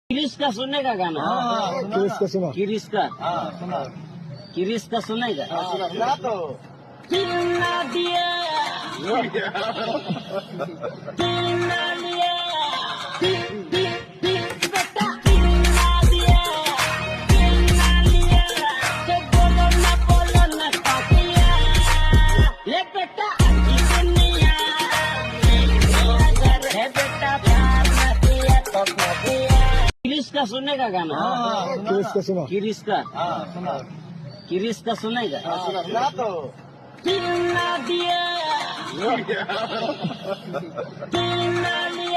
किरिस का सुनने का गाना किरिस का सुना किरिस का सुना किरिस का सुनेगा सुना तो किन्ना दिया किन्ना लिया बेटा किन्ना दिया किन्ना लिया तो बोलो ना पापिया ये बेटा अच्छी दुनिया है बेटा प्यार न किया तो न किया किरिस का सुनने का गाना किरिस का सुना किरिस का सुना किरिस का सुनेगा सुना तो किन्ना दिया किन्ना लिया